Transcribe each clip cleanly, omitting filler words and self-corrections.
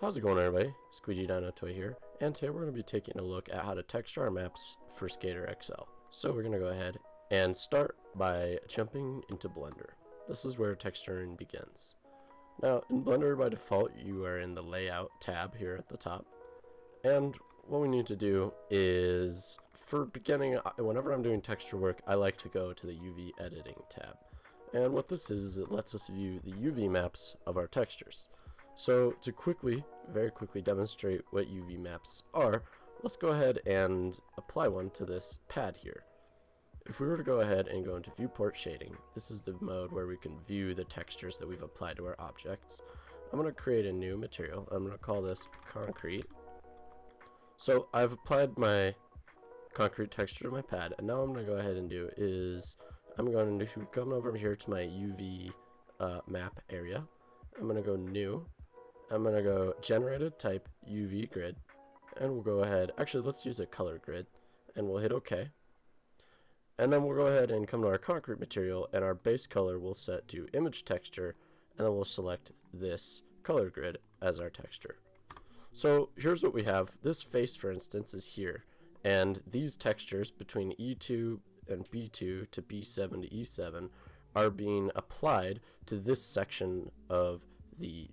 How's it going, everybody? Squeegee Dino Toy here, and today we're going to be taking a look at how to texture our maps for Skater XL. So we're going to go ahead and start by jumping into Blender. This is where texturing begins. Now, in Blender by default, you are in the Layout tab here at the top, and what we need to do is, for beginning, whenever I'm doing texture work, I like to go to the UV Editing tab. And what this is it lets us view the UV maps of our textures. So to very quickly demonstrate what UV maps are, let's go ahead and apply one to this pad here. If we were to go ahead and go into Viewport Shading, this is the mode where we can view the textures that we've applied to our objects. I'm going to create a new material. I'm going to call this Concrete. So I've applied my concrete texture to my pad, and now what I'm going to go ahead and do is I'm going to come over here to my UV map area. I'm going to go New. I'm going to go Generated Type UV Grid, and we'll go ahead, actually let's use a color grid, and we'll hit OK. And then we'll go ahead and come to our concrete material, and our base color will set to Image Texture, and then we'll select this color grid as our texture. So here's what we have. This face, for instance, is here, and these textures between E2 and B2 to B7 to E7 are being applied to this section of the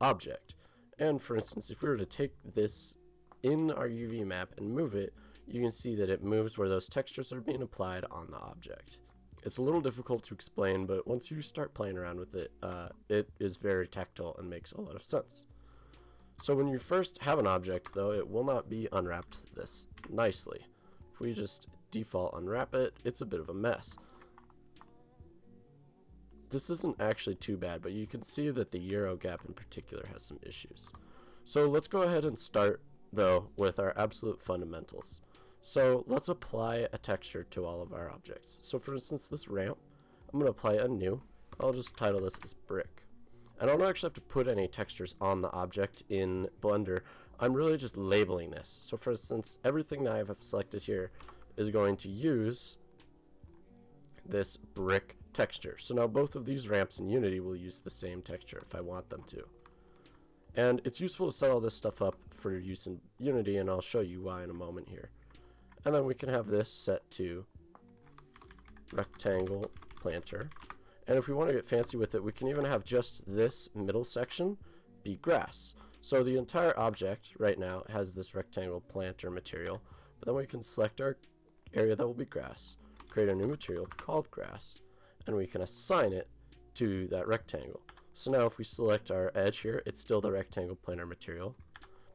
object. And for instance, if we were to take this in our UV map and move it, you can see that it moves where those textures are being applied on the object. It's a little difficult to explain, but once you start playing around with it, it is very tactile and makes a lot of sense. So when you first have an object, though, it will not be unwrapped this nicely. If we just default unwrap it, it's a bit of a mess. This isn't actually too bad, but you can see that the Euro gap in particular has some issues. So let's go ahead and start, though, with our absolute fundamentals. So let's apply a texture to all of our objects. So for instance, this ramp, I'm going to apply a new. I'll just title this as brick. And I don't actually have to put any textures on the object in Blender. I'm really just labeling this. So for instance, everything that I have selected here is going to use this brick texture. So now both of these ramps in Unity will use the same texture if I want them to. And it's useful to set all this stuff up for use in Unity, and I'll show you why in a moment here. And then we can have this set to rectangle planter. And if we want to get fancy with it, we can even have just this middle section be grass. So the entire object right now has this rectangle planter material, but then we can select our area that will be grass, create a new material called grass, and we can assign it to that rectangle. So now if we select our edge here, it's still the rectangle planar material,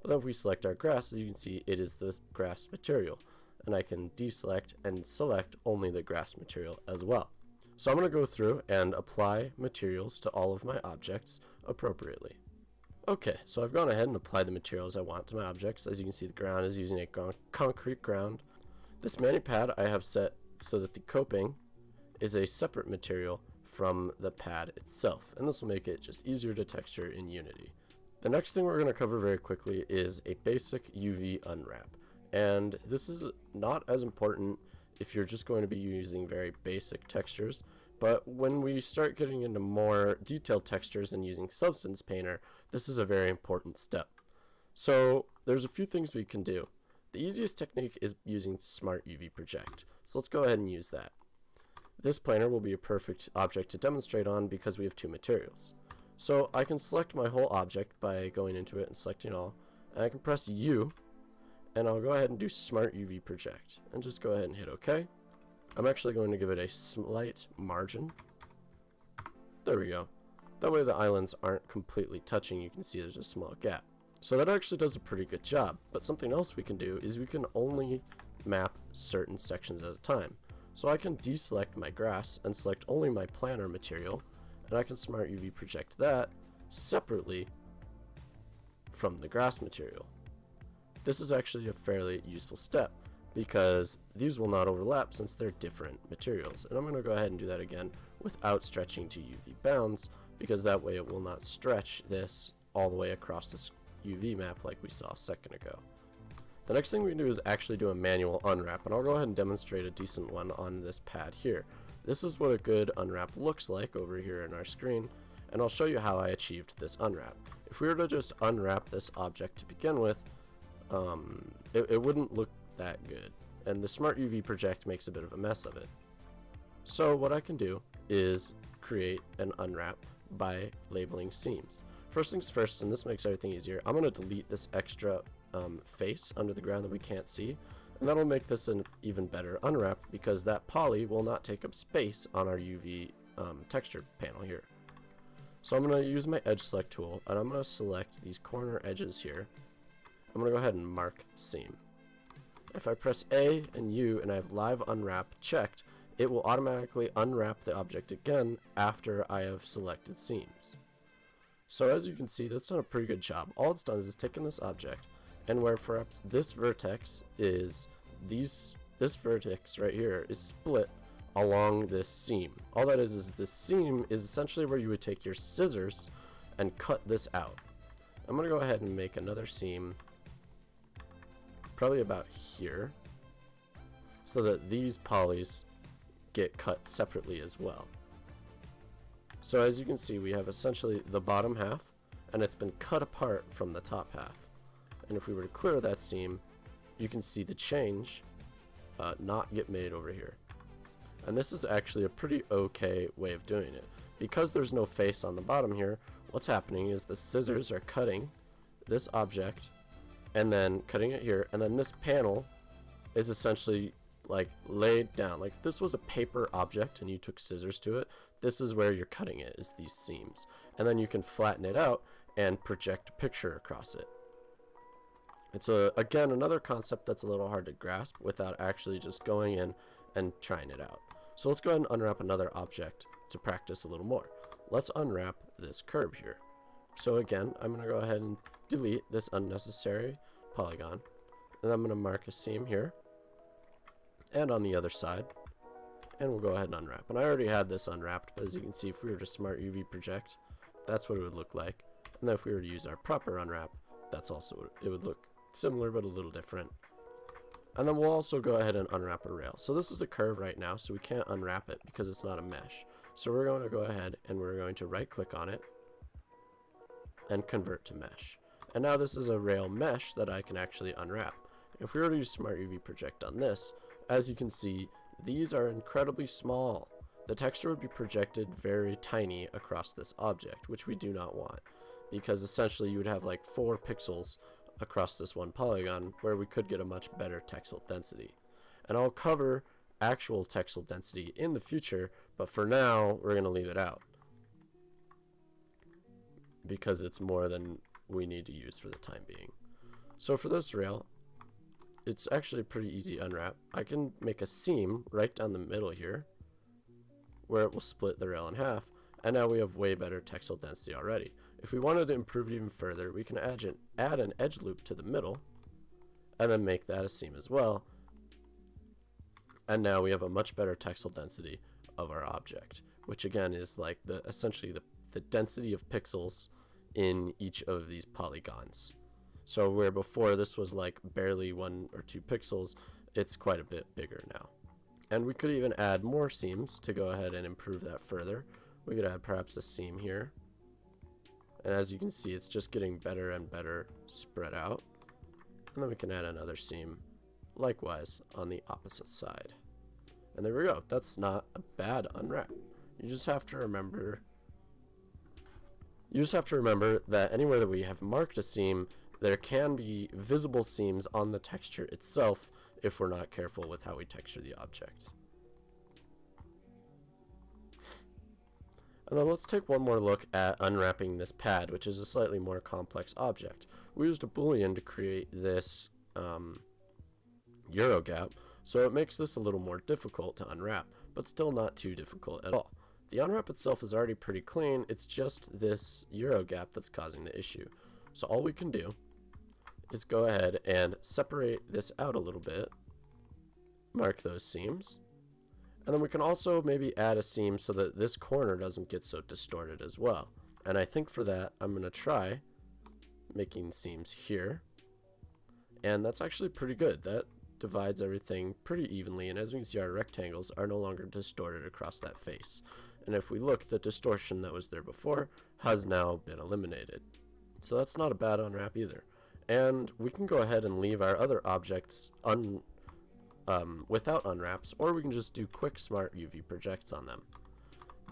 but then if we select our grass, as you can see, it is the grass material, and I can deselect and select only the grass material as well. So I'm going to go through and apply materials to all of my objects appropriately. Okay, so I've gone ahead and applied the materials I want to my objects. As you can see, the ground is using a concrete ground. This mani pad I have set so that the coping is a separate material from the pad itself, and this will make it just easier to texture in Unity. The next thing we're going to cover very quickly is a basic UV unwrap, and this is not as important if you're just going to be using very basic textures, but when we start getting into more detailed textures and using Substance Painter, this is a very important step. So there's a few things we can do. The easiest technique is using Smart UV Project, so let's go ahead and use that. This planer will be a perfect object to demonstrate on because we have two materials. So I can select my whole object by going into it and selecting all, and I can press U, and I'll go ahead and do Smart UV Project, and just go ahead and hit OK. I'm actually going to give it a slight margin. There we go. That way the islands aren't completely touching. You can see there's a small gap. So that actually does a pretty good job, but something else we can do is we can only map certain sections at a time. So I can deselect my grass and select only my planar material, and I can Smart UV Project that separately from the grass material. This is actually a fairly useful step because these will not overlap since they're different materials. And I'm going to go ahead and do that again without stretching to UV bounds, because that way it will not stretch this all the way across this UV map like we saw a second ago. The next thing we can do is actually do a manual unwrap, and I'll go ahead and demonstrate a decent one on this pad here. This is what a good unwrap looks like over here in our screen, And I'll show you how I achieved this unwrap. If we were to just unwrap this object to begin with, it wouldn't look that good. And the Smart UV Project makes a bit of a mess of it. So what I can do is create an unwrap by labeling seams. First things first, and this makes everything easier, I'm going to delete this extra face under the ground that we can't see, and that'll make this an even better unwrap because that poly will not take up space on our UV texture panel here. So I'm going to use my edge select tool, and I'm going to select these corner edges here. I'm going to go ahead and mark seam. If I press A and U and I have live unwrap checked, it will automatically unwrap the object again after I have selected seams. So as you can see, that's done a pretty good job. All it's done is taken this object, and where perhaps this vertex is this vertex right here is split along this seam. All that is this seam is essentially where you would take your scissors and cut this out. I'm going to go ahead and make another seam probably about here so that these polys get cut separately as well. So as you can see, we have essentially the bottom half, and it's been cut apart from the top half. And if we were to clear that seam, you can see the change not get made over here. And this is actually a pretty okay way of doing it. Because there's no face on the bottom here, what's happening is the scissors are cutting this object and then cutting it here, and then this panel is essentially like laid down. Like if this was a paper object and you took scissors to it, this is where you're cutting it, is these seams. And then you can flatten it out and project a picture across it. It's again another concept that's a little hard to grasp without actually just going in and trying it out. So let's go ahead and unwrap another object to practice a little more. Let's unwrap this curve here. So again, I'm going to go ahead and delete this unnecessary polygon, and I'm going to mark a seam here and on the other side, and we'll go ahead and unwrap. And I already had this unwrapped, but as you can see, if we were to Smart UV Project, that's what it would look like. And then if we were to use our proper unwrap, that's also what it would look similar but a little different. And then we'll also go ahead and unwrap a rail. So this is a curve right now, so we can't unwrap it because it's not a mesh. So we're going to go ahead and we're going to right click on it and convert to mesh. And now this is a rail mesh that I can actually unwrap. If we were to use Smart UV Project on this, as you can see, these are incredibly small. The texture would be projected very tiny across this object, which we do not want, because essentially you would have like 4 pixels across this one polygon, where we could get a much better texel density. And I'll cover actual texel density in the future, but for now we're going to leave it out because it's more than we need to use for the time being. So for this rail, it's actually a pretty easy unwrap. I can make a seam right down the middle here where it will split the rail in half, and now we have way better texel density already. If we wanted to improve it even further, we can add an edge loop to the middle and then make that a seam as well. And now we have a much better texel density of our object, which again is like essentially the density of pixels in each of these polygons. So where before this was like barely 1 or 2 pixels, it's quite a bit bigger now. And we could even add more seams to go ahead and improve that further. We could add perhaps a seam here. And as you can see, it's just getting better and better spread out. And then we can add another seam likewise on the opposite side. And there we go. That's not a bad unwrap. You just have to remember that anywhere that we have marked a seam, there can be visible seams on the texture itself if we're not careful with how we texture the object. And then let's take one more look at unwrapping this pad, which is a slightly more complex object. We used a boolean to create this Euro gap, so it makes this a little more difficult to unwrap, but still not too difficult at all. The unwrap itself is already pretty clean, it's just this Euro gap that's causing the issue. So all we can do is go ahead and separate this out a little bit, mark those seams, and then we can also maybe add a seam so that this corner doesn't get so distorted as well. And I think for that, I'm going to try making seams here, and that's actually pretty good. That divides everything pretty evenly, and as we can see, our rectangles are no longer distorted across that face. And if we look, the distortion that was there before has now been eliminated. So that's not a bad unwrap either. And we can go ahead and leave our other objects without unwraps, or we can just do quick smart UV projects on them.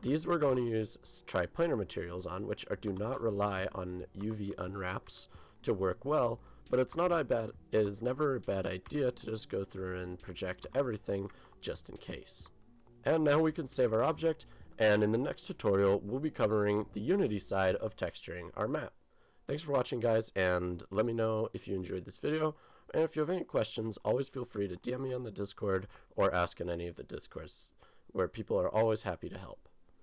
These we're going to use triplanar materials on, which do not rely on UV unwraps to work well, but it is never a bad idea to just go through and project everything just in case. And now we can save our object, and in the next tutorial we'll be covering the Unity side of texturing our map. Thanks for watching, guys, and let me know if you enjoyed this video, and if you have any questions, always feel free to DM me on the Discord or ask in any of the Discords, where people are always happy to help.